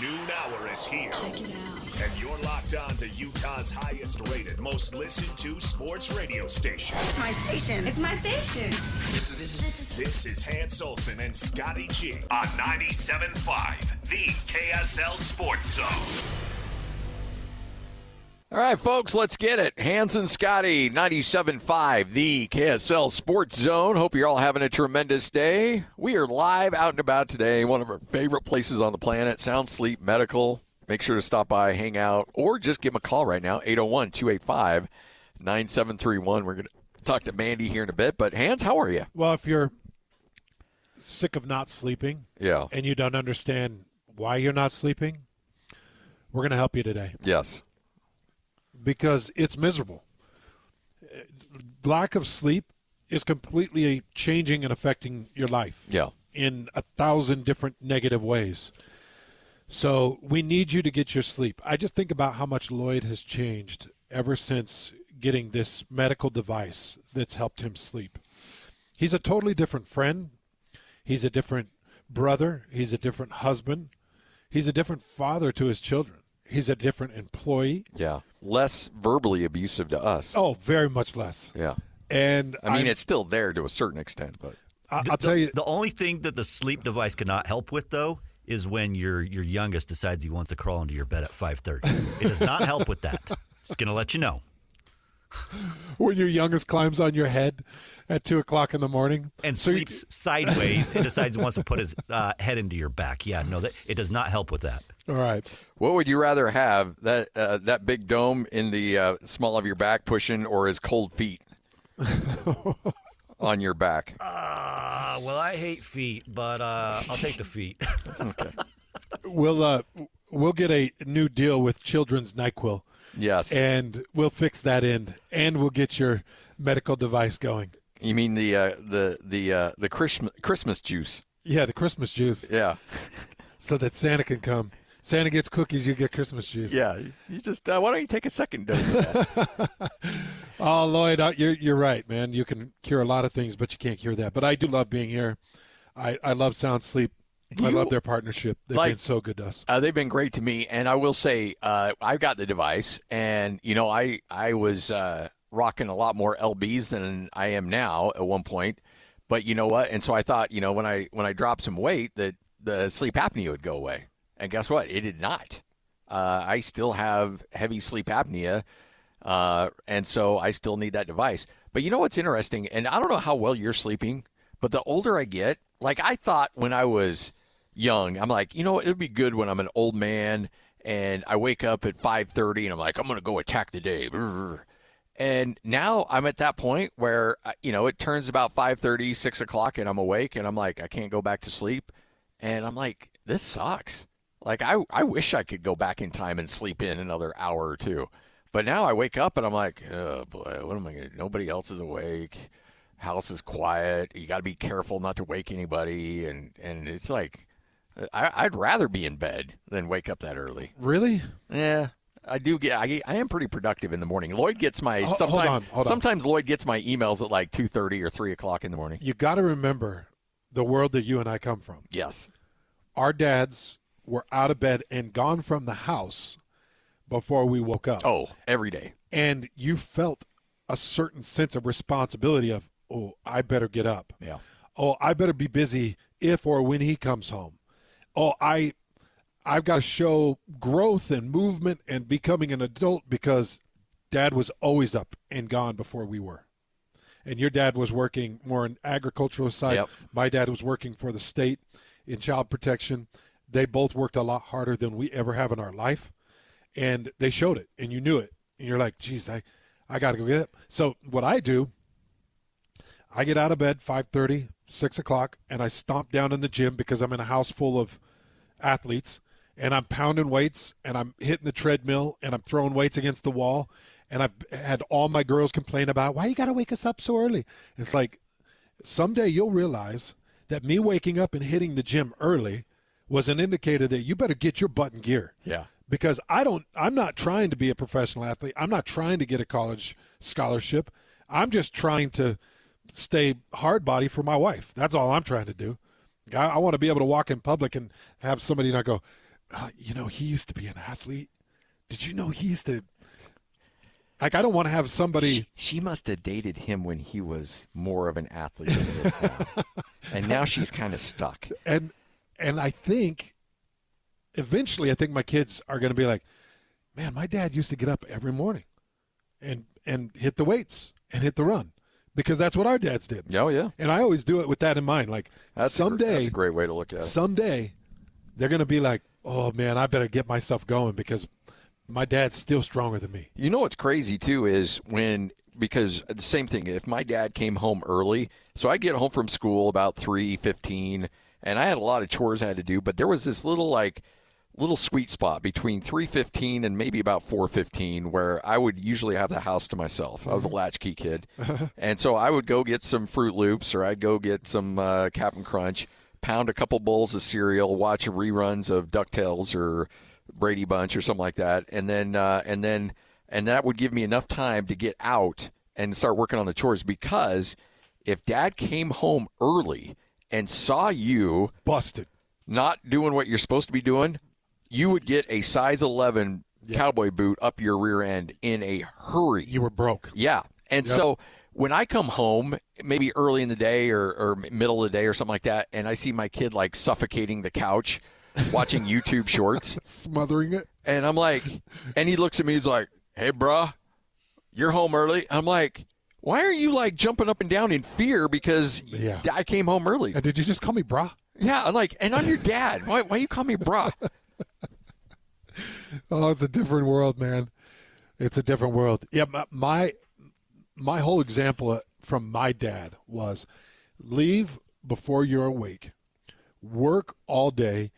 noon hour is here. Check it out. And you're locked on to Utah's highest rated, most listened to sports radio station. It's my station. It's my station. This is Hans Olsen and Scotty G on 97.5, the KSL Sports Zone. All right, folks, let's get it. Hans and Scotty, 97.5, the KSL Sports Zone. Hope you're all having a tremendous day. We are live out and about today, one of our favorite places on the planet, Sound Sleep Medical. Make sure to stop by, hang out, or just give them a call right now, 801-285-9731. We're going to talk to Mandy here in a bit. But, Hans, how are you? Well, if you're sick of not sleeping and you don't understand why you're not sleeping, we're going to help you today. Yes. Because it's miserable. Lack of sleep is completely changing and affecting your life in 1,000 different negative ways. So we need you to get your sleep. I just think about how much Lloyd has changed ever since getting this medical device that's helped him sleep. He's a totally different friend. He's a different brother. He's a different husband. He's a different father to his children. He's a different employee. Yeah. Less verbally abusive to us. Oh, very much less. Yeah. And I mean, it's still there to a certain extent, but I'll tell you. The only thing that the sleep device cannot help with, though, is when your youngest decides he wants to crawl into your bed at 5:30. It does not help with that. Just going to let you know. When your youngest climbs on your head at 2 o'clock in the morning. And sleeps sideways and decides he wants to put his head into your back. Yeah, no, it does not help with that. All right. What would you rather have, that big dome in the small of your back pushing, or his cold feet on your back? Well, I hate feet, but I'll take the feet. Okay. We'll get a new deal with Children's NyQuil. Yes. And we'll fix that end, and we'll get your medical device going. You mean the Christmas juice? Yeah, the Christmas juice. Yeah. So that Santa can come. Santa gets cookies, you get Christmas juice. Yeah. You just why don't you take a second dose of that? Oh, Lloyd, you're right, man. You can cure a lot of things, but you can't cure that. But I do love being here. I love Sound Sleep. I love their partnership. They've been so good to us. They've been great to me, and I will say I've got the device, and I was rocking a lot more LBs than I am now at one point. But you know what? And so I thought, when I dropped some weight, that the sleep apnea would go away. And guess what? It did not. I still have heavy sleep apnea, and so I still need that device. But you know what's interesting? And I don't know how well you're sleeping, but the older I get, like I thought when I was young, I'm like, it would be good when I'm an old man and I wake up at 5:30 and I'm like, I'm going to go attack the day. And now I'm at that point where, it turns about 5:30, 6 o'clock, and I'm awake and I'm like, I can't go back to sleep. And I'm like, this sucks. Like, I wish I could go back in time and sleep in another hour or two. But now I wake up and I'm like, oh, boy, what am I going to do? Nobody else is awake. House is quiet. You got to be careful not to wake anybody. And it's like, I'd rather be in bed than wake up that early. Really? Yeah. I am pretty productive in the morning. Lloyd gets my sometimes Lloyd gets my emails at like 2:30 or 3 o'clock in the morning. You got to remember the world that you and I come from. Yes. Our dads were out of bed and gone from the house before we woke up. Oh, every day. And you felt a certain sense of responsibility of, oh, I better get up. Yeah. Oh, I better be busy if or when he comes home. Oh, I've got to show growth and movement and becoming an adult because Dad was always up and gone before we were. And your dad was working more in agricultural side. Yep. My dad was working for the state in child protection. They both worked a lot harder than we ever have in our life. And they showed it, and you knew it. And you're like, geez, I got to go get up. So what I do, I get out of bed 5:30, 6 o'clock, and I stomp down in the gym because I'm in a house full of athletes, and I'm pounding weights, and I'm hitting the treadmill, and I'm throwing weights against the wall. And I've had all my girls complain about, why you got to wake us up so early? And it's like, someday you'll realize that me waking up and hitting the gym early was an indicator that you better get your butt in gear. Yeah. Because I'm not trying to be a professional athlete. I'm not trying to get a college scholarship. I'm just trying to stay hard body for my wife. That's all I'm trying to do. I want to be able to walk in public and have somebody not go, he used to be an athlete. Did you know he used to? Like, I don't want to have somebody. She must have dated him when he was more of an athlete than he is now. And now she's kind of stuck. And I think eventually, my kids are going to be like, man, my dad used to get up every morning and hit the weights and hit the run, because that's what our dads did. Oh, yeah. And I always do it with that in mind. Like, someday, that's a great way to look at it. Someday, they're going to be like, oh, man, I better get myself going because my dad's still stronger than me. You know what's crazy, too, is because the same thing, if my dad came home early, so I'd get home from school about 3:15, and I had a lot of chores I had to do, but there was this little sweet spot between 3:15 and maybe about 4:15 where I would usually have the house to myself. I was a latchkey kid. And so I would go get some Fruit Loops, or I'd go get some Cap'n Crunch, pound a couple bowls of cereal, watch reruns of DuckTales or Brady Bunch or something like that, and that would give me enough time to get out and start working on the chores, because if Dad came home early and saw you busted, not doing what you're supposed to be doing, you would get a size 11 cowboy boot up your rear end in a hurry. You were broke. Yeah. And so when I come home, maybe early in the day or middle of the day or something like that, and I see my kid like suffocating the couch watching YouTube shorts, smothering it, and I'm like, and he looks at me, he's like, hey, bruh, you're home early. I'm like, why are you like jumping up and down in fear because I came home early? And did you just call me brah? Yeah, I'm like, and I'm your dad. Why you call me brah? Oh, it's a different world, man. It's a different world. Yeah, my whole example from my dad was leave before you're awake, work all day,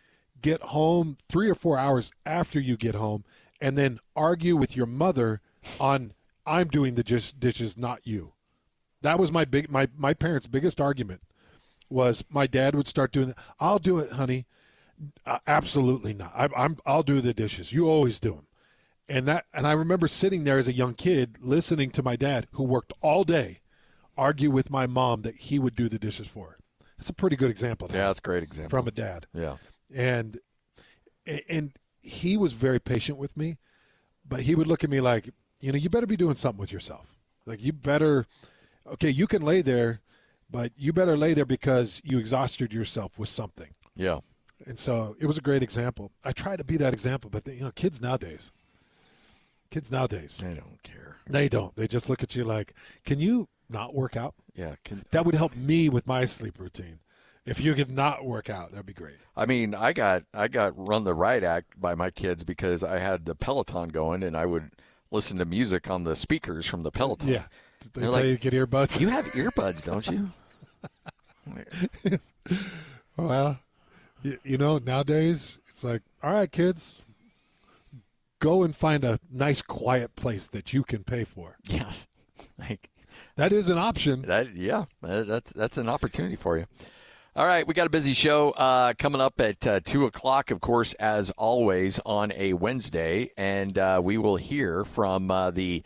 get home 3 or 4 hours after you get home, and then argue with your mother on I'm doing the dishes, not you. That was my parents' biggest argument. Was my dad would start doing, I'll do it, honey. Absolutely not. I'll do the dishes. You always do them. And I remember sitting there as a young kid listening to my dad, who worked all day, argue with my mom that he would do the dishes for her. That's a pretty good example. Yeah, that's a great example from a dad. Yeah, and he was very patient with me, but he would look at me like, you better be doing something with yourself. Like, you better, okay, you can lay there, but you better lay there because you exhausted yourself with something. Yeah. And so it was a great example. I try to be that example, but kids nowadays, they don't care. They don't. They just look at you like, can you not work out? Yeah. That would help me with my sleep routine. If you could not work out, that'd be great. I mean, I got run the right act by my kids because I had the Peloton going, and I would listen to music on the speakers from the Peloton. Yeah. They tell you to get earbuds. You have earbuds, don't you? Well, nowadays it's like, all right, kids, go and find a nice quiet place that you can pay for. Yes. That is an option. That's an opportunity for you. All right, we got a busy show coming up at 2 o'clock, of course, as always, on a Wednesday. And we will hear from the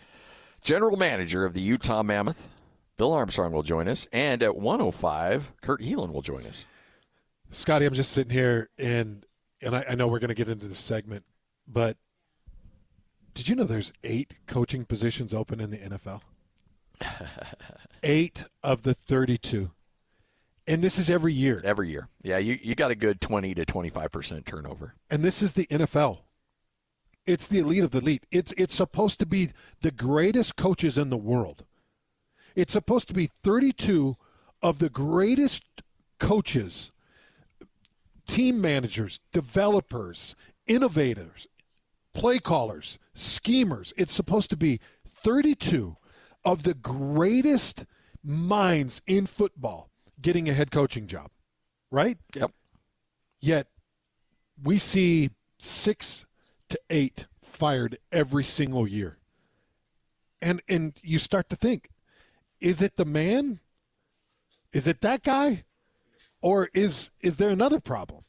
general manager of the Utah Mammoth. Bill Armstrong will join us. And at 1:05, Kurt Heelan will join us. Scotty, I'm just sitting here, and I know we're going to get into this segment, but did you know there's 8 coaching positions open in the NFL? 8 of the 32. And this is every year. Every year. Yeah, you got a good 20 to 25% turnover. And this is the NFL. It's the elite of the elite. It's supposed to be the greatest coaches in the world. It's supposed to be 32 of the greatest coaches, team managers, developers, innovators, play callers, schemers. It's supposed to be 32 of the greatest minds in football getting a head coaching job, right? Yep. Yet we see 6 to 8 fired every single year. And you start to think, is it the man? Is it that guy? Or is there another problem?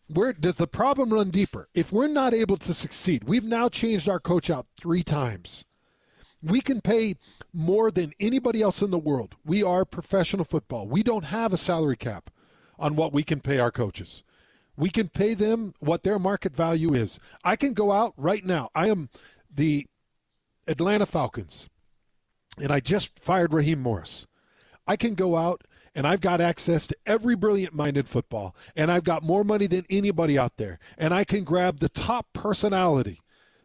Where does the problem run deeper? If we're not able to succeed, we've now changed our coach out 3 times. We can pay more than anybody else in the world. We are professional football. We don't have a salary cap on what we can pay our coaches. We can pay them what their market value is. I can go out right now. I am the Atlanta Falcons, and I just fired Raheem Morris. I can go out, and I've got access to every brilliant mind in football, and I've got more money than anybody out there, and I can grab the top personality,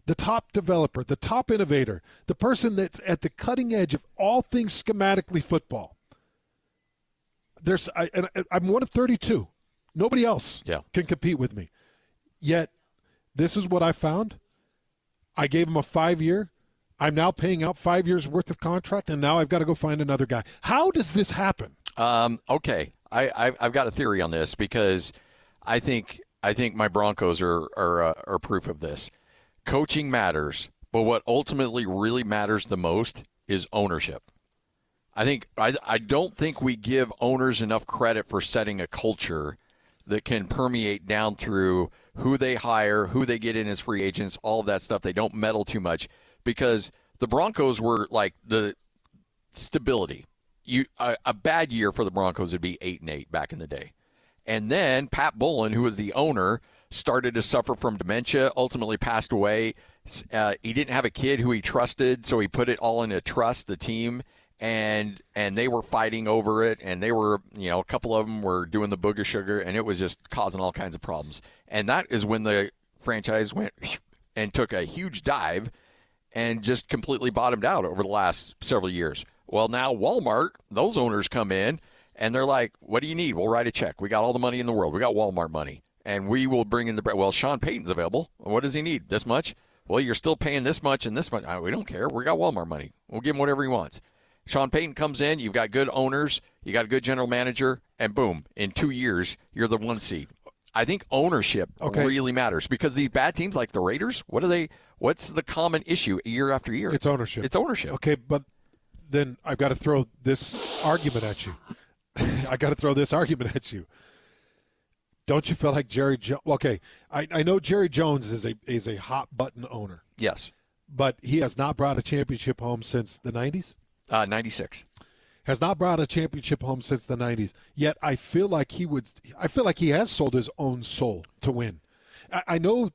the top developer, the top innovator, the person that's at the cutting edge of all things schematically football. I'm one of 32. Nobody else can compete with me. Yet, this is what I found. I gave him a 5-year. I'm now paying out 5 years' worth of contract, and now I've got to go find another guy. How does this happen? Okay. I've got a theory on this because I think my Broncos are proof of this. Coaching matters, but what ultimately really matters the most is ownership. I don't think we give owners enough credit for setting a culture that can permeate down through who they hire, who they get in as free agents, all of that stuff. They don't meddle too much because the Broncos were like the stability. A bad year for the Broncos would be 8-8 back in the day. And then Pat Bowlen, who was the owner, started to suffer from dementia, ultimately passed away. He didn't have a kid who he trusted, so he put it all in a trust, the team. And they were fighting over it, and they were, a couple of them were doing the booger sugar, and it was just causing all kinds of problems. And that is when the franchise went and took a huge dive and just completely bottomed out over the last several years. Well, now Walmart, those owners come in, and they're like, what do you need? We'll write a check. We got all the money in the world. We got Walmart money, and we will bring in the bread. Well, Sean Payton's available. What does he need? This much? Well, you're still paying this much and this much. We don't care. We got Walmart money. We'll give him whatever he wants. Sean Payton comes in, you've got good owners, you got a good general manager, and boom, in 2 years, you're the 1 seed. I think ownership really matters because these bad teams like the Raiders, what's the common issue year after year? It's ownership. It's ownership. Okay, but then I've got to throw this argument at you. Don't you feel like Jerry Jones? Okay, I know Jerry Jones is a hot-button owner. Yes. But he has not brought a championship home since the 90s? 96. Has not brought a championship home since the 90s. Yet I feel like he has sold his own soul to win. I know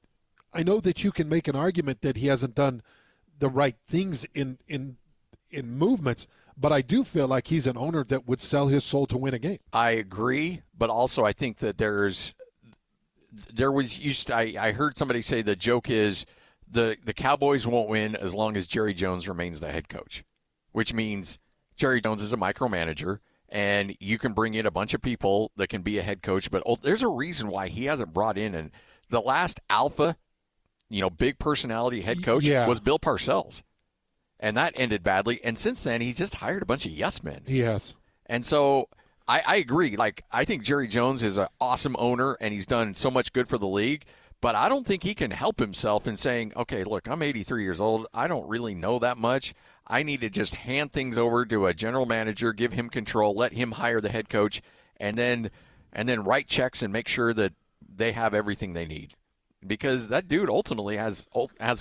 that you can make an argument that he hasn't done the right things in movements, but I do feel like he's an owner that would sell his soul to win a game. I agree, but also I think that I heard somebody say the joke is the Cowboys won't win as long as Jerry Jones remains the head coach, which means Jerry Jones is a micromanager, and you can bring in a bunch of people that can be a head coach, but there's a reason why he hasn't brought in, and the last alpha, big personality head coach was Bill Parcells, and that ended badly, and since then he's just hired a bunch of yes men. He has. And so I agree. Like, I think Jerry Jones is an awesome owner, and he's done so much good for the league, but I don't think he can help himself in saying, okay, look, I'm 83 years old. I don't really know that much. I need to just hand things over to a general manager, give him control, let him hire the head coach, and then write checks and make sure that they have everything they need. Because that dude ultimately has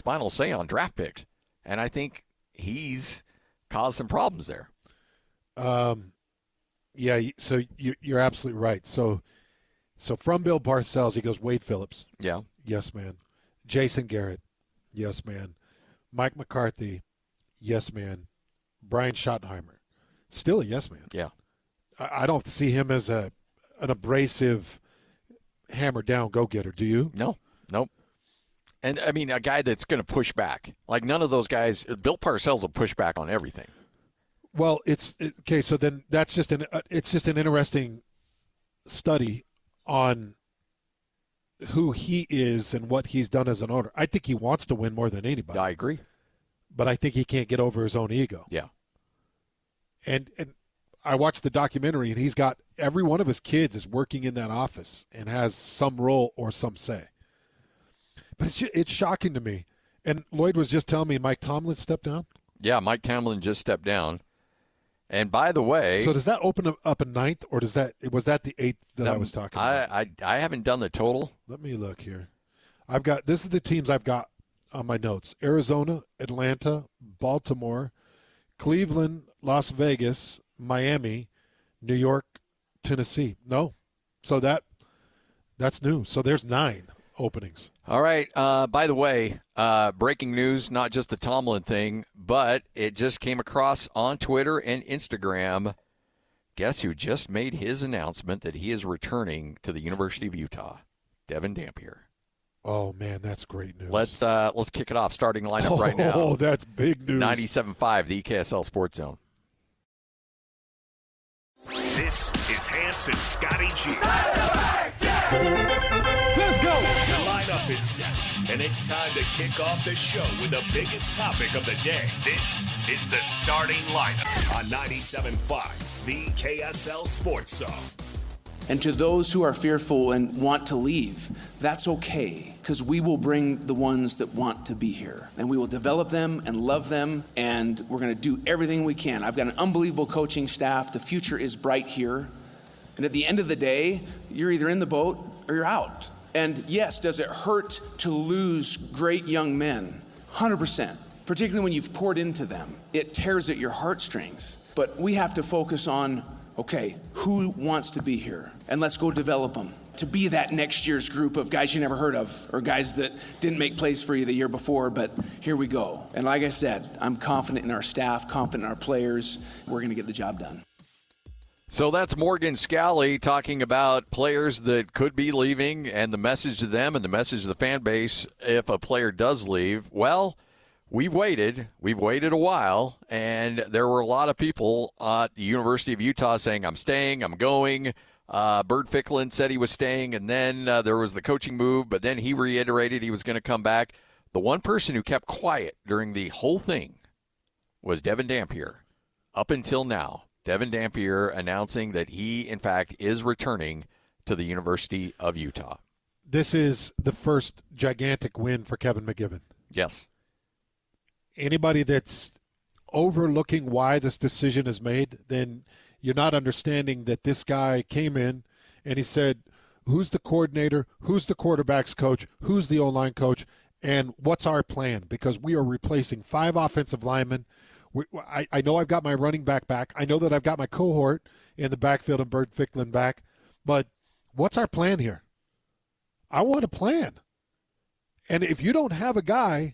final say on draft picks. And I think he's caused some problems there. Yeah, so you're absolutely right. So from Bill Parcells, he goes Wade Phillips. Yeah. Yes, man. Jason Garrett. Yes, man. Mike McCarthy. Yes, man. Brian Schottenheimer. Still a yes, man. Yeah. I don't see him as an abrasive, hammer-down go-getter. Do you? No. Nope. And, I mean, a guy that's going to push back. Like, none of those guys – Bill Parcells will push back on everything. Well, okay, so then that's just it's just an interesting study on who he is and what he's done as an owner. I think he wants to win more than anybody. I agree. But I think he can't get over his own ego. Yeah. And I watched the documentary, and he's got every one of his kids is working in that office and has some role or some say. But it's shocking to me. And Lloyd was just telling me Mike Tomlin stepped down? Yeah, Mike Tomlin just stepped down. And by the way, so does that open up a ninth, or was that the eighth that I was talking about? I haven't done the total. Let me look here. This is the teams I've got on my notes: Arizona, Atlanta, Baltimore, Cleveland, Las Vegas, Miami, New York, Tennessee. No, so That's new. So there's 9 openings. All right. By the way, breaking news, not just the Tomlin thing, but it just came across on Twitter and Instagram. Guess who just made his announcement that he is returning to the University of Utah? Devon Dampier. Oh, man, that's great news. Let's kick it off. Starting lineup right now. Oh, that's big news. 97.5, the KSL Sports Zone. This is Hans and Scotty G. Let's go. The lineup is set, and it's time to kick off the show with the biggest topic of the day. This is the starting lineup on 97.5, the KSL Sports Zone. And to those who are fearful and want to leave, that's okay, because we will bring the ones that want to be here. And we will develop them and love them, and we're going to do everything we can. I've got an unbelievable coaching staff. The future is bright here. And at the end of the day, you're either in the boat or you're out. And yes, does it hurt to lose great young men? 100%, particularly when you've poured into them. It tears at your heartstrings. But we have to focus on, okay, who wants to be here? And let's go develop them to be that next year's group of guys you never heard of, or guys that didn't make plays for you the year before, but here we go. And like I said, I'm confident in our staff, confident in our players. We're going to get the job done. So that's Morgan Scally talking about players that could be leaving and the message to them and the message to the fan base if a player does leave. Well, we've waited a while, and there were a lot of people at the University of Utah saying, I'm staying, I'm going. Bert Ficklin said he was staying, and then there was the coaching move, but then he reiterated he was going to come back. The one person who kept quiet during the whole thing was Devon Dampier. Up until now, Devon Dampier announcing that he, in fact, is returning to the University of Utah. This is the first gigantic win for Kevin McGiven. Yes. Anybody that's overlooking why this decision is made, then you're not understanding that this guy came in and he said, who's the coordinator, who's the quarterback's coach, who's the O-line coach, and what's our plan? Because we are replacing 5 offensive linemen. I know I've got my running back. I know that I've got my cohort in the backfield and Bert Ficklin back. But what's our plan here? I want a plan. And if you don't have a guy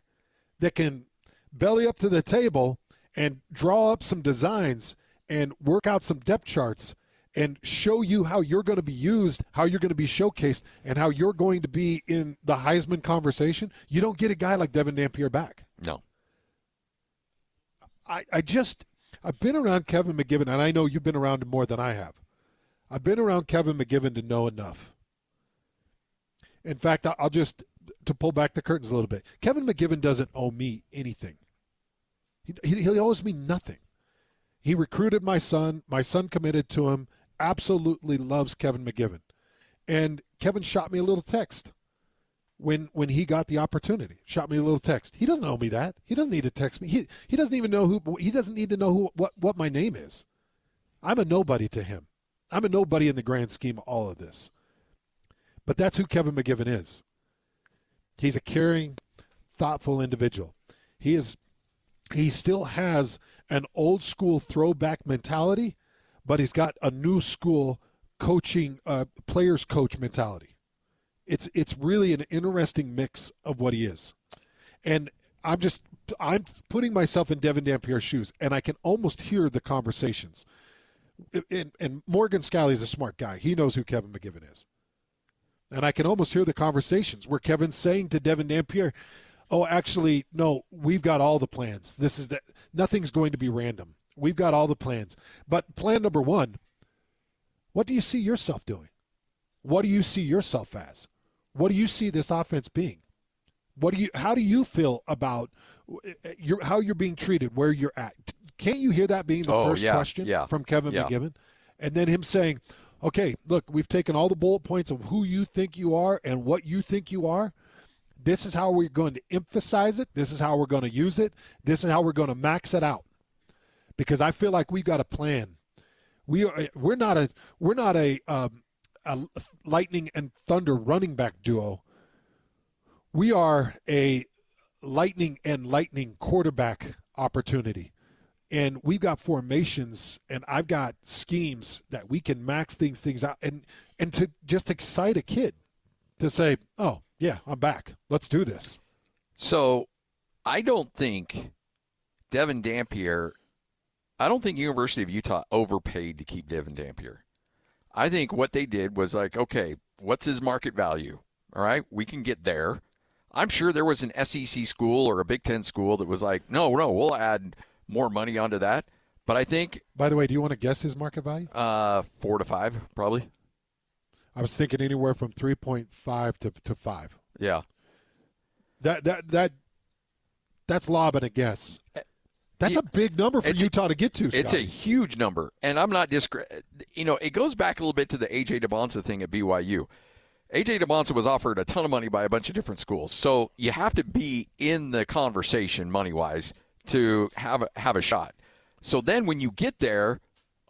that can belly up to the table and draw up some designs and work out some depth charts and show you how you're going to be used, how you're going to be showcased, and how you're going to be in the Heisman conversation, you don't get a guy like Devon Dampier back. No. I've been around Kevin McGiven, and I know you've been around him more than I have. I've been around Kevin McGiven to know enough. In fact, I'll just, to pull back the curtains a little bit, Kevin McGiven doesn't owe me anything. He owes me nothing. He recruited my son. My son committed to him, absolutely loves Kevin McGiven. And Kevin shot me a little text when he got the opportunity. Shot me a little text. He doesn't owe me that. He doesn't need to text me. He doesn't even know he doesn't need to know what my name is. I'm a nobody to him. I'm a nobody in the grand scheme of all of this. But that's who Kevin McGiven is. He's a caring, thoughtful individual. He still has an old school throwback mentality, but he's got a new school coaching, players coach mentality. It's really an interesting mix of what he is. And I'm putting myself in Devon Dampier's shoes, and I can almost hear the conversations. And Morgan Scally is a smart guy. He knows who Kevin McGiven is. And I can almost hear the conversations where Kevin's saying to Devon Dampier, oh, actually, no, we've got all the plans. Nothing's going to be random. We've got all the plans. But plan number one, what do you see yourself doing? What do you see yourself as? What do you see this offense being? How do you feel about how you're being treated, where you're at? Can't you hear that being the first question from Kevin McGiven? And then him saying, okay, look, we've taken all the bullet points of who you think you are and what you think you are. This is how we're going to emphasize it. This is how we're going to use it. This is how we're going to max it out. Because I feel like we've got a plan. We're not a lightning and thunder running back duo. We are a lightning and lightning quarterback opportunity. And we've got formations and I've got schemes that we can max things out and to just excite a kid. to say, oh, yeah, I'm back. Let's do this. So I don't think Devon Dampier, I don't think University of Utah overpaid to keep Devon Dampier. I think what they did was like, okay, what's his market value? All right, we can get there. I'm sure there was an SEC school or a Big Ten school that was like, no, we'll add more money onto that. But I think. By the way, do you want to guess his market value? 4 to 5, probably. I was thinking anywhere from 3.5 to 5. Yeah. That's lobbing a guess. That's a big number for Utah to get to, Scotty. It's a huge number. And I'm not it goes back a little bit to the A.J. DeBonsa thing at BYU. A.J. DeBonsa was offered a ton of money by a bunch of different schools. So you have to be in the conversation money-wise to have a shot. So then when you get there,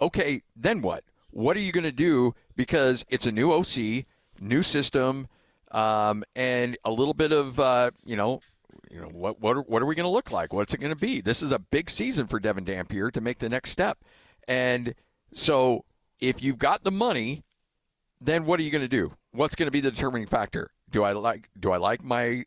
okay, then what? What are you going to do? Because it's a new OC, new system, and a little bit of, what are we going to look like? What's it going to be? This is a big season for Devon Dampier to make the next step. And so if you've got the money, then what are you going to do? What's going to be the determining factor? Do I like my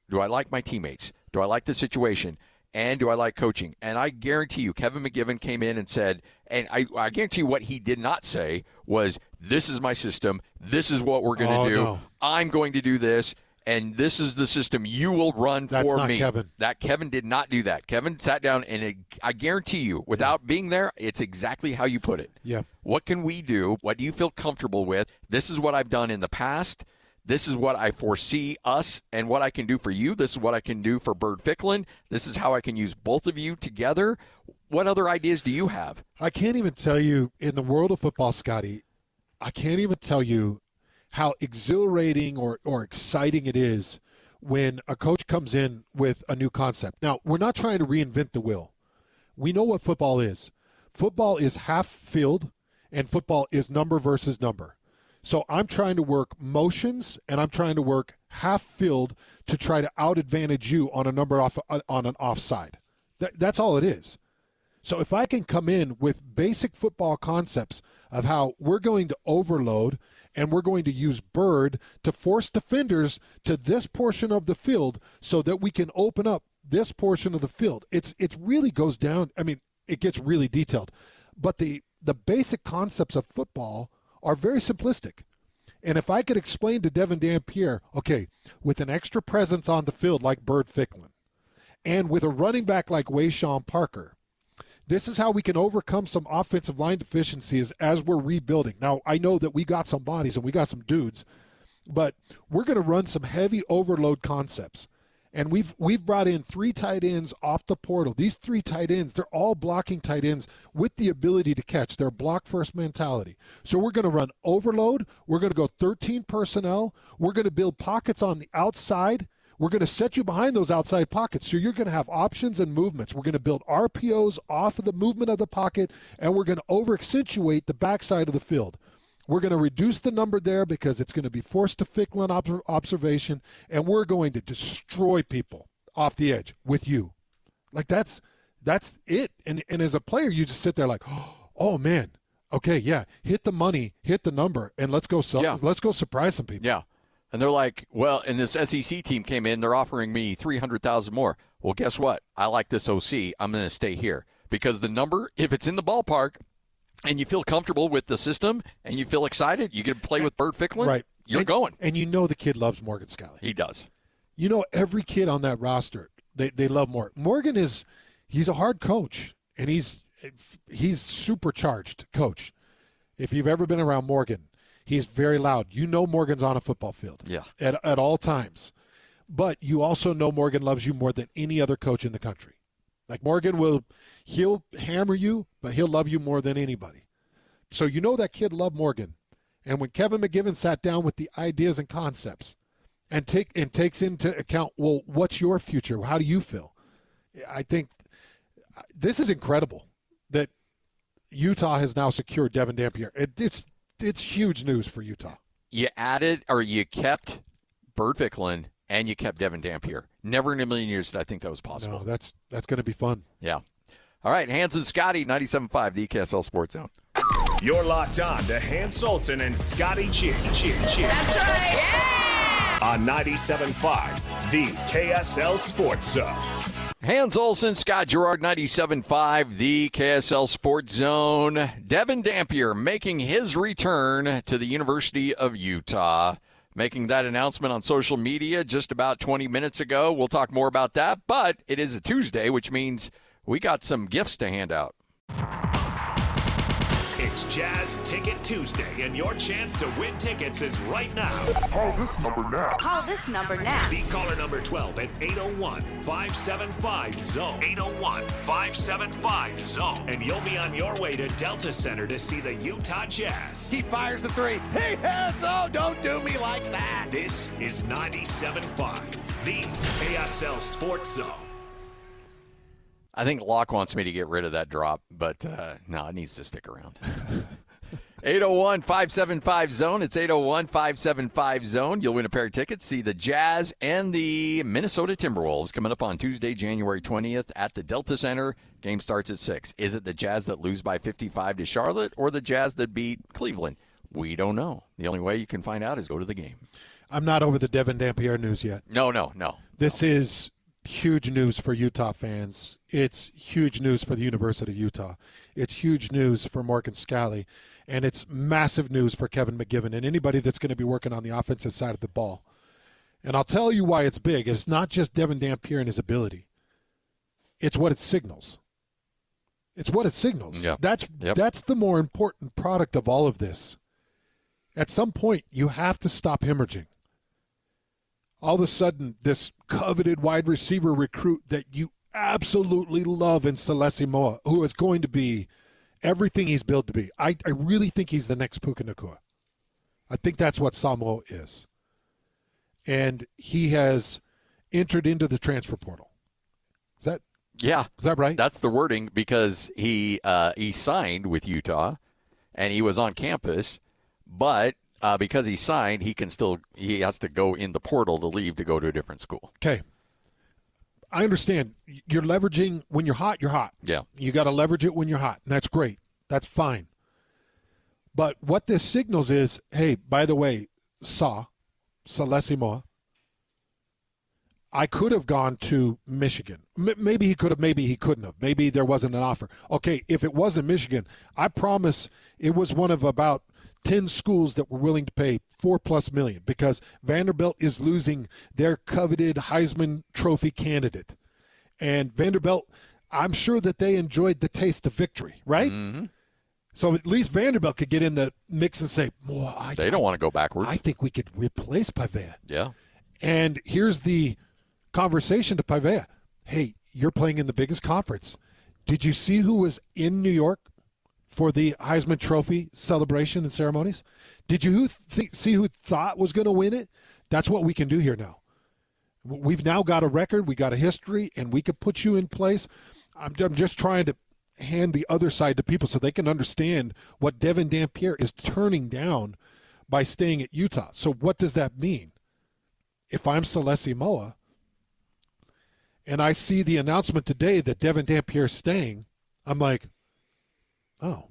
teammates? Do I like the situation? And do I like coaching? And I guarantee you, Kevin McGiven came in and said, and I guarantee you what he did not say was, this is my system. This is what we're going to do. No. I'm going to do this. And this is the system you will run That's for not me. Kevin. Kevin did not do that. Kevin sat down, and I guarantee you, without being there, it's exactly how you put it. Yeah. What can we do? What do you feel comfortable with? This is what I've done in the past. This is what I foresee us and what I can do for you. This is what I can do for Bird Ficklin. This is how I can use both of you together. What other ideas do you have? I can't even tell you, in the world of football, Scotty, I can't even tell you how exhilarating or exciting it is when a coach comes in with a new concept. Now, we're not trying to reinvent the wheel. We know what football is. Football is half field, and football is number versus number. So I'm trying to work motions, and I'm trying to work half field to try to out-advantage you on a number on an offside. That's all it is. So if I can come in with basic football concepts of how we're going to overload and we're going to use Bird to force defenders to this portion of the field so that we can open up this portion of the field. It really goes down. I mean, it gets really detailed. But the basic concepts of football are very simplistic. And if I could explain to Devon Dampier, okay, with an extra presence on the field like Bird Ficklin, and with a running back like Wayshawn Parker, this is how we can overcome some offensive line deficiencies as we're rebuilding. Now, I know that we got some bodies and we got some dudes, but we're going to run some heavy overload concepts. And we've brought in 3 tight ends off the portal. These 3 tight ends, they're all blocking tight ends with the ability to catch. They're block-first mentality. So we're going to run overload. We're going to go 13 personnel. We're going to build pockets on the outside. We're going to set you behind those outside pockets. So you're going to have options and movements. We're going to build RPOs off of the movement of the pocket, and we're going to over-accentuate the backside of the field. We're going to reduce the number there because it's going to be forced to Ficklin observation, and we're going to destroy people off the edge with you. Like, that's it. And as a player, you just sit there like, oh, man, okay, yeah, hit the money, hit the number, and let's go surprise some people. Yeah. And they're like, well, and this SEC team came in, they're offering me $300,000 more. Well, guess what? I like this OC. I'm going to stay here because the number, if it's in the ballpark and you feel comfortable with the system and you feel excited, you can play with Bird Ficklin, right? You're going. And you know the kid loves Morgan Scalley. He does. You know every kid on that roster, they love Morgan. Morgan he's a hard coach, and he's supercharged coach. If you've ever been around Morgan, he's very loud. You know Morgan's on a football field at all times. But you also know Morgan loves you more than any other coach in the country. Like Morgan he'll hammer you, but he'll love you more than anybody. So you know that kid loved Morgan. And when Kevin McGiven sat down with the ideas and concepts and takes into account, well, what's your future? How do you feel? I think this is incredible that Utah has now secured Devon Dampier. It's huge news for Utah. You kept Bird Ficklin and you kept Devon Dampier. Never in a million years did I think that was possible. No, that's going to be fun. Yeah. All right, Hans and Scotty, 97.5, the KSL Sports Zone. You're locked on to Hans Olsen and Scotty Cheer. That's right. Yeah! on 97.5, the KSL Sports Zone. Hans Olsen, Scott Gerard, 97.5, the KSL Sports Zone. Devon Dampier making his return to the University of Utah. Making that announcement on social media just about 20 minutes ago. We'll talk more about that, but it is a Tuesday, which means we got some gifts to hand out. It's Jazz Ticket Tuesday, and your chance to win tickets is right now. Call this number now. Call this number now. Be caller number 12 at 801-575-ZONE. 801-575-ZONE. And you'll be on your way to Delta Center to see the Utah Jazz. He fires the three. He hits. Oh, don't do me like that. This is 97.5, the KSL Sports Zone. I think Locke wants me to get rid of that drop, but no, it needs to stick around. 801-575-ZONE. It's 801-575-ZONE. You'll win a pair of tickets. See the Jazz and the Minnesota Timberwolves coming up on Tuesday, January 20th at the Delta Center. Game starts at 6. Is it the Jazz that lose by 55 to Charlotte or the Jazz that beat Cleveland? We don't know. The only way you can find out is go to the game. I'm not over the Devon Dampier news yet. No. This is huge news for Utah fans. It's huge news for the University of Utah. It's huge news for Morgan Scally. And it's massive news for Kevin McGiven and anybody that's going to be working on the offensive side of the ball. And I'll tell you why it's big. It's not just Devon Dampier and his ability. It's what it signals. It's what it signals. Yep. That's the more important product of all of this. At some point, you have to stop hemorrhaging. All of a sudden, this coveted wide receiver recruit that you absolutely love in Celeste Moa, who is going to be everything he's built to be. I really think he's the next Puka Nacua. I think that's what Samoa is. And he has entered into the transfer portal. Is that right? That's the wording because he signed with Utah and he was on campus, but because he signed, he has to go in the portal to leave to go to a different school. Okay. I understand. You're leveraging when you're hot, you're hot. Yeah. You got to leverage it when you're hot, and that's great. That's fine. But what this signals is, hey, by the way, Celeste Moa, I could have gone to Michigan. Maybe he could have, maybe he couldn't have. Maybe there wasn't an offer. Okay, if it wasn't Michigan, I promise it was one of about 10 schools that were willing to pay $4+ million because Vanderbilt is losing their coveted Heisman Trophy candidate. And Vanderbilt, I'm sure that they enjoyed the taste of victory, right? Mm-hmm. So at least Vanderbilt could get in the mix and say, they don't want to go backwards. I think we could replace Pavea. Yeah. And here's the conversation to Pavea. Hey, you're playing in the biggest conference. Did you see who was in New York for the Heisman Trophy celebration and ceremonies? Did you see who thought was going to win it? That's what we can do here now. We've now got a record, we got a history, and we could put you in place. I'm just trying to hand the other side to people so they can understand what Devon Dampier is turning down by staying at Utah. So what does that mean? If I'm Celeste Moa and I see the announcement today that Devon Dampier is staying, I'm like, oh,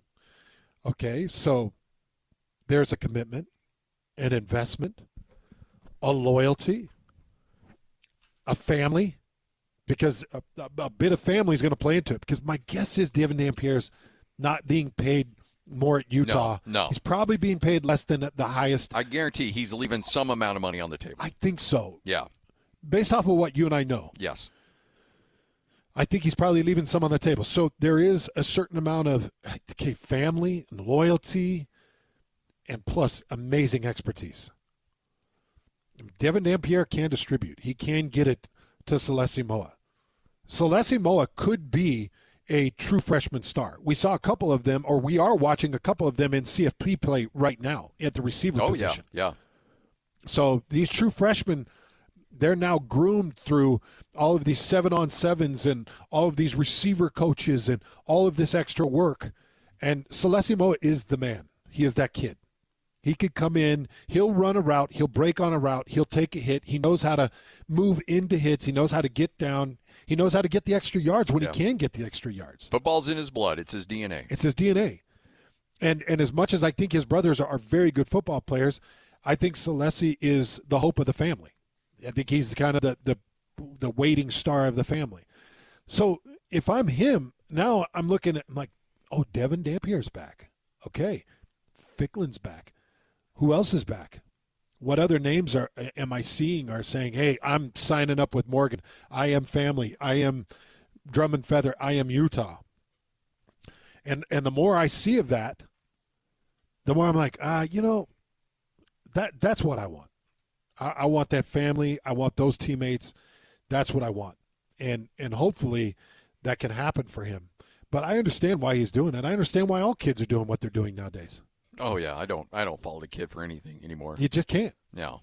okay, so there's a commitment, an investment, a loyalty, a family, because a bit of family is going to play into it. Because my guess is Devon Dampier's not being paid more at Utah. No. He's probably being paid less than the highest. I guarantee he's leaving some amount of money on the table. I think so. Yeah. Based off of what you and I know. Yes. I think he's probably leaving some on the table. So there is a certain amount of family and loyalty and plus amazing expertise. Devon Dampier can distribute. He can get it to Celeste Moa. Celeste Moa could be a true freshman star. We saw a couple of them, or we are watching a couple of them in CFP play right now at the receiver position. Yeah. So these true freshmen, they're now groomed through all of these 7-on-7s and all of these receiver coaches and all of this extra work. And Celeste Moa is the man. He is that kid. He could come in, he'll run a route, he'll break on a route, he'll take a hit. He knows how to move into hits. He knows how to get down. He knows how to get the extra yards when he can get the extra yards. Football's in his blood. It's his DNA. It's his DNA. And as much as I think his brothers are very good football players, I think Celesi is the hope of the family. I think he's kind of the waiting star of the family. So if I'm him, now I'm looking at, I'm like, oh, Devon Dampier's back. Okay. Ficklen's back. Who else is back? What other names am I seeing are saying, hey, I'm signing up with Morgan. I am family. I am Drum and Feather. I am Utah. And the more I see of that, the more I'm like, that's what I want. I want that family. I want those teammates. That's what I want. And hopefully that can happen for him. But I understand why he's doing it. I understand why all kids are doing what they're doing nowadays. Oh yeah, I don't follow the kid for anything anymore. You just can't. No.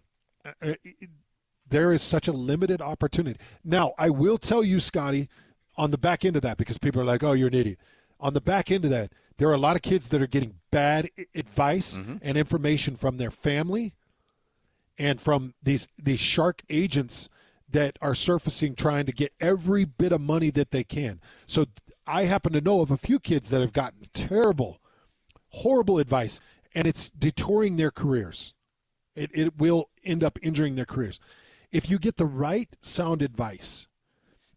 There is such a limited opportunity. Now, I will tell you, Scotty, on the back end of that, because people are like, oh, you're an idiot. On the back end of that, there are a lot of kids that are getting bad advice and information from their family and from these shark agents that are surfacing trying to get every bit of money that they can. So I happen to know of a few kids that have gotten terrible, horrible advice, and it's detouring their careers. It will end up injuring their careers. If you get the right sound advice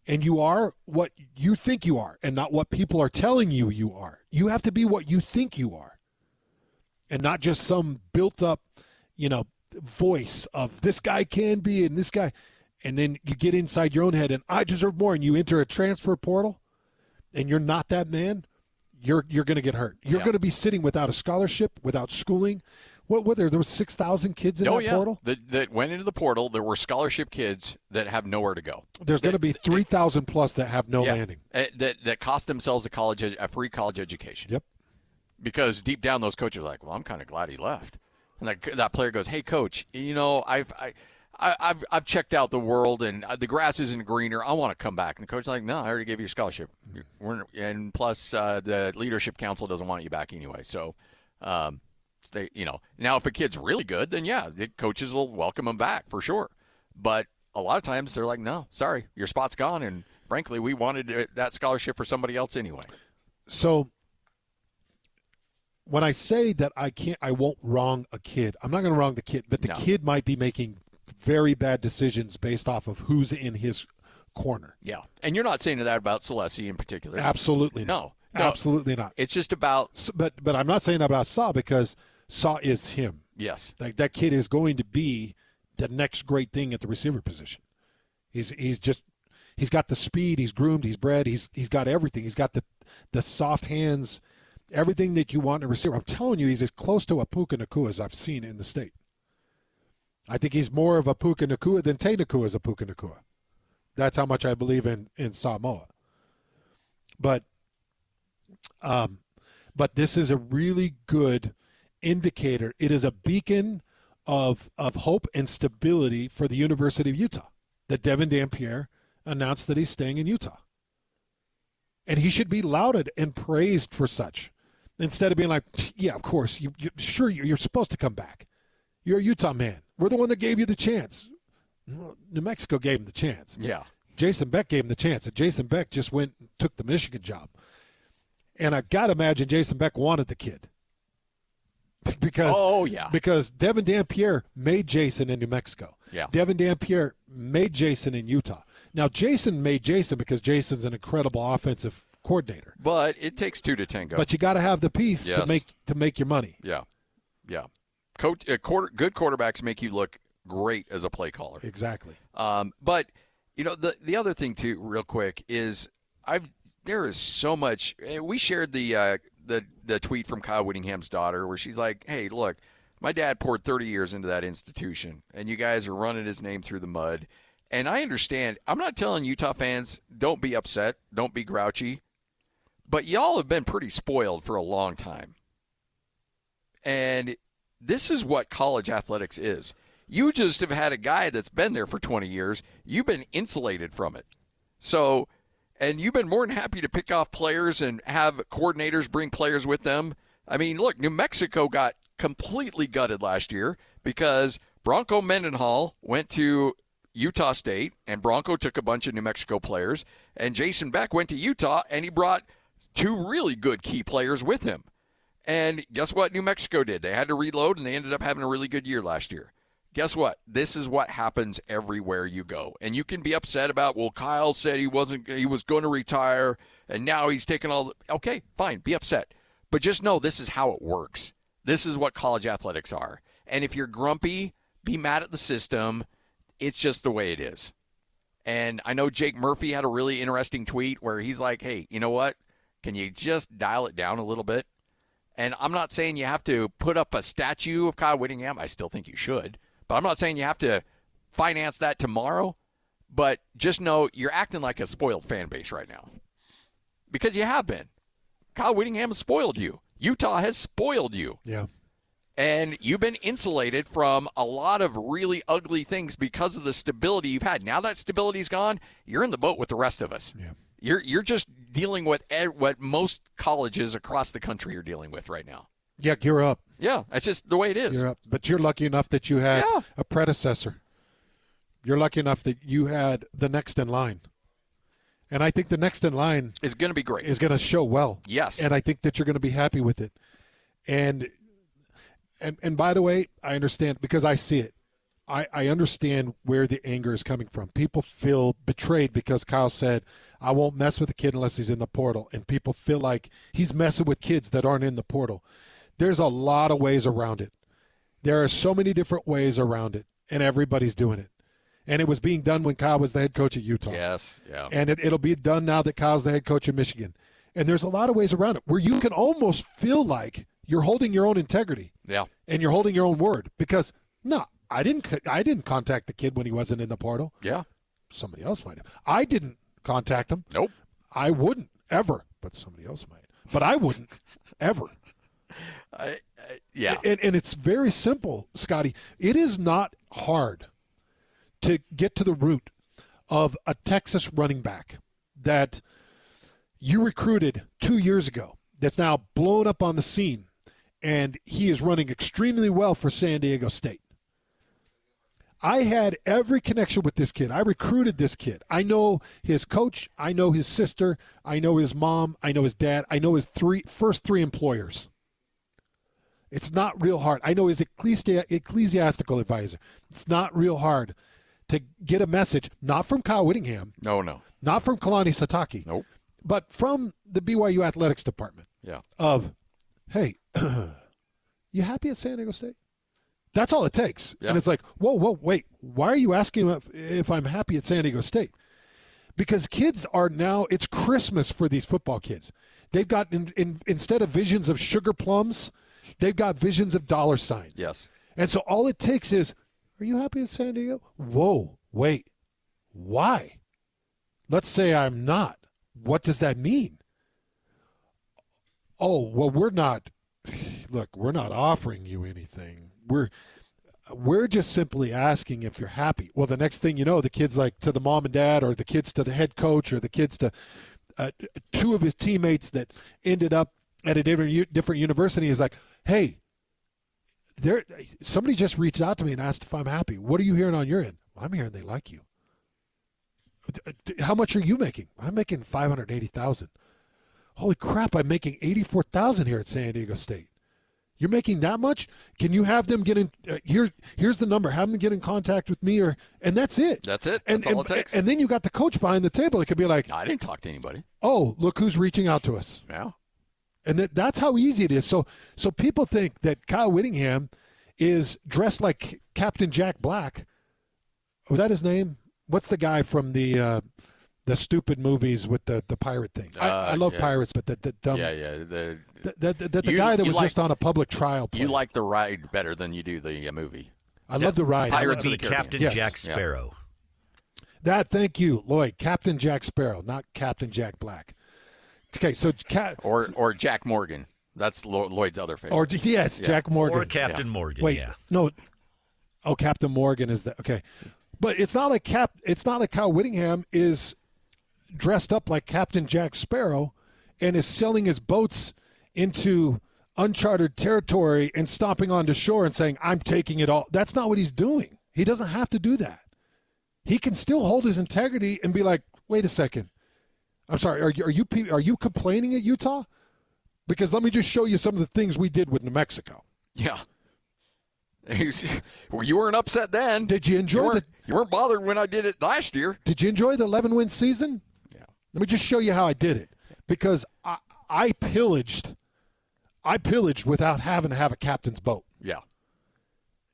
and you are what you think you are and not what people are telling you you are, you have to be what you think you are and not just some built up, voice of this guy can be and this guy. And then you get inside your own head and I deserve more, and you enter a transfer portal and you're not that man, you're going to get hurt. You're going to be sitting without a scholarship, without schooling. There was 6,000 kids in that portal? That went into the portal. There were scholarship kids that have nowhere to go. There's going to be 3,000 plus that have no landing. That cost themselves a free college education. Yep. Because deep down those coaches are like, well, I'm kind of glad he left. And that player goes, hey, coach, I've checked out the world and the grass isn't greener. I want to come back. And the coach is like, no, I already gave you your scholarship. And plus the leadership council doesn't want you back anyway. So, now if a kid's really good, then the coaches will welcome him back for sure. But a lot of times they're like, no, sorry, your spot's gone. And frankly, we wanted that scholarship for somebody else anyway. So when I say that I won't wrong a kid, I'm not going to wrong the kid, but the kid might be making very bad decisions based off of who's in his corner. Yeah. And you're not saying that about Celesi in particular. Absolutely not. No. Absolutely not. It's just about but I'm not saying that about Saw because Saw is him. Yes. Like that kid is going to be the next great thing at the receiver position. He's got the speed, he's groomed, he's bred, he's got everything. He's got the soft hands, everything that you want in a receiver. I'm telling you, he's as close to a Puka Nacua as I've seen in the state. I think he's more of a Puka Nacua than Tay Nacua is a Puka Nacua. That's how much I believe in Samoa. But this is a really good indicator. It is a beacon of hope and stability for the University of Utah that Devon Dampier announced that he's staying in Utah. And he should be lauded and praised for such instead of being like, yeah, of course, you're supposed to come back. You're a Utah man. We're the one that gave you the chance. New Mexico gave him the chance. Yeah. Jason Beck gave him the chance, and Jason Beck just went and took the Michigan job. And I got to imagine Jason Beck wanted the kid. Because Devon Dampier made Jason in New Mexico. Yeah. Devon Dampier made Jason in Utah. Now, Jason made Jason because Jason's an incredible offensive coordinator. But it takes two to tango. But you got to have the piece to make your money. Yeah. Yeah. Good quarterbacks make you look great as a play caller. Exactly. But the other thing too, real quick, is there is so much. We shared the tweet from Kyle Whittingham's daughter where she's like, "Hey, look, my dad poured 30 years into that institution, and you guys are running his name through the mud." And I understand. I'm not telling Utah fans don't be upset, don't be grouchy, but y'all have been pretty spoiled for a long time, and this is what college athletics is. You just have had a guy that's been there for 20 years. You've been insulated from it. So, and you've been more than happy to pick off players and have coordinators bring players with them. I mean, look, New Mexico got completely gutted last year because Bronco Mendenhall went to Utah State, and Bronco took a bunch of New Mexico players, and Jason Beck went to Utah, and he brought two really good key players with him. And guess what New Mexico did? They had to reload, and they ended up having a really good year last year. Guess what? This is what happens everywhere you go. And you can be upset about, well, Kyle said he was going to retire, and now he's taking all the – okay, fine, be upset. But just know this is how it works. This is what college athletics are. And if you're grumpy, be mad at the system. It's just the way it is. And I know Jake Murphy had a really interesting tweet where he's like, hey, you know what? Can you just dial it down a little bit? And I'm not saying you have to put up a statue of Kyle Whittingham. I still think you should. But I'm not saying you have to finance that tomorrow. But just know you're acting like a spoiled fan base right now. Because you have been. Kyle Whittingham has spoiled you. Utah has spoiled you. Yeah. And you've been insulated from a lot of really ugly things because of the stability you've had. Now that stability's gone, you're in the boat with the rest of us. Yeah. You're just dealing with what most colleges across the country are dealing with right now. Yeah, gear up. Yeah, that's just the way it is. Gear up. But you're lucky enough that you had a predecessor. You're lucky enough that you had the next in line. And I think the next in line is going to be great. Is going to show well. Yes. And I think that you're going to be happy with it. And by the way, I understand because I see it. I understand where the anger is coming from. People feel betrayed because Kyle said, I won't mess with a kid unless he's in the portal. And people feel like he's messing with kids that aren't in the portal. There's a lot of ways around it. There are so many different ways around it, and everybody's doing it. And it was being done when Kyle was the head coach at Utah. Yes, yeah. And it'll be done now that Kyle's the head coach at Michigan. And there's a lot of ways around it where you can almost feel like you're holding your own integrity. Yeah. And you're holding your own word because, no, I didn't contact the kid when he wasn't in the portal. Yeah. Somebody else might have. I didn't contact him. Nope. I wouldn't ever, but somebody else might. But I wouldn't ever. Yeah. And it's very simple, Scotty. It is not hard to get to the root of a Texas running back that you recruited 2 years ago that's now blown up on the scene, and he is running extremely well for San Diego State. I had every connection with this kid. I recruited this kid. I know his coach. I know his sister. I know his mom. I know his dad. I know his first three employers. It's not real hard. I know his ecclesiastical advisor. It's not real hard to get a message, not from Kyle Whittingham. No. Not from Kalani Satake. Nope. But from the BYU athletics department. Yeah. Of, hey, you happy at San Diego State? That's all it takes. Yeah. And it's like, whoa, wait. Why are you asking if I'm happy at San Diego State? Because kids are now, it's Christmas for these football kids. They've got, instead of visions of sugar plums, they've got visions of dollar signs. Yes. And so all it takes is, are you happy at San Diego? Whoa, wait. Why? Let's say I'm not. What does that mean? Oh, well, we're not offering you anything. We're just simply asking if you're happy. Well, the next thing you know, the kid's like to the mom and dad, or the kid's to the head coach, or the kid's to two of his teammates that ended up at a different university is like, hey, somebody just reached out to me and asked if I'm happy. What are you hearing on your end? Well, I'm hearing they like you. How much are you making? I'm making $580,000. Holy crap! I'm making $84,000 here at San Diego State. You're making that much? Can you have them get in? Here's the number. Have them get in contact with me, and that's it. That's it. That's all it takes. And then you got the coach behind the table. It could be like, I didn't talk to anybody. Oh, look who's reaching out to us. Yeah. And that's how easy it is. So people think that Kyle Whittingham is dressed like Captain Jack Black. Was that his name? What's the guy from the stupid movies with the pirate thing? I love pirates, but the dumb. Yeah. The guy that was just on a public trial play. You like the ride better than you do the movie. I love the ride. Pirates of the Captain Jack Sparrow. Thank you, Lloyd. Captain Jack Sparrow, not Captain Jack Black. Okay, so or Jack Morgan. That's Lloyd's other favorite. Or Jack Morgan or Captain Morgan. Wait, yeah. No. Oh, Captain Morgan is the okay, but it's not like Kyle Whittingham is dressed up like Captain Jack Sparrow and is selling his boats into uncharted territory and stomping onto shore and saying, I'm taking it all. That's not what he's doing. He doesn't have to do that. He can still hold his integrity and be like, wait a second. I'm sorry, are you complaining at Utah? Because let me just show you some of the things we did with New Mexico. Yeah. Well, you weren't upset then. Did you enjoy You weren't bothered when I did it last year. Did you enjoy the 11-win season? Yeah. Let me just show you how I did it. Because I pillaged without having to have a captain's boat. Yeah.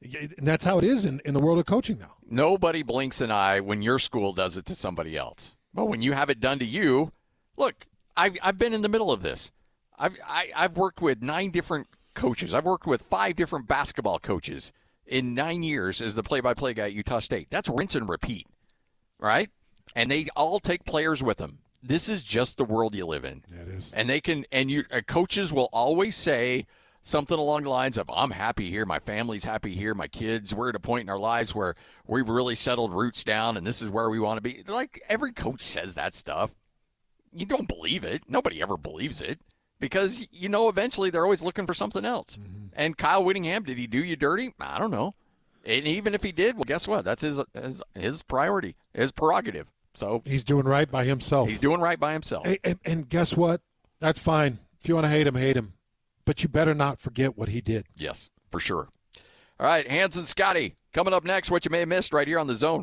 And that's how it is in the world of coaching now. Nobody blinks an eye when your school does it to somebody else. But when you have it done to you, look, I've been in the middle of this. I've worked with 9 different coaches. I've worked with 5 different basketball coaches in 9 years as the play-by-play guy at Utah State. That's rinse and repeat, right? And they all take players with them. This is just the world you live in. Yeah, it is. And they can, and you coaches will always say something along the lines of, "I'm happy here. My family's happy here. My kids. We're at a point in our lives where we've really settled roots down, and this is where we want to be." Like every coach says that stuff. You don't believe it. Nobody ever believes it. Because, eventually they're always looking for something else. Mm-hmm. And Kyle Whittingham, did he do you dirty? I don't know. And even if he did, well, guess what? That's his priority, his prerogative. So he's doing right by himself. He's doing right by himself. And guess what? That's fine. If you want to hate him. But you better not forget what he did. Yes, for sure. All right, Hans and Scotty, coming up next, what you may have missed right here on The Zone.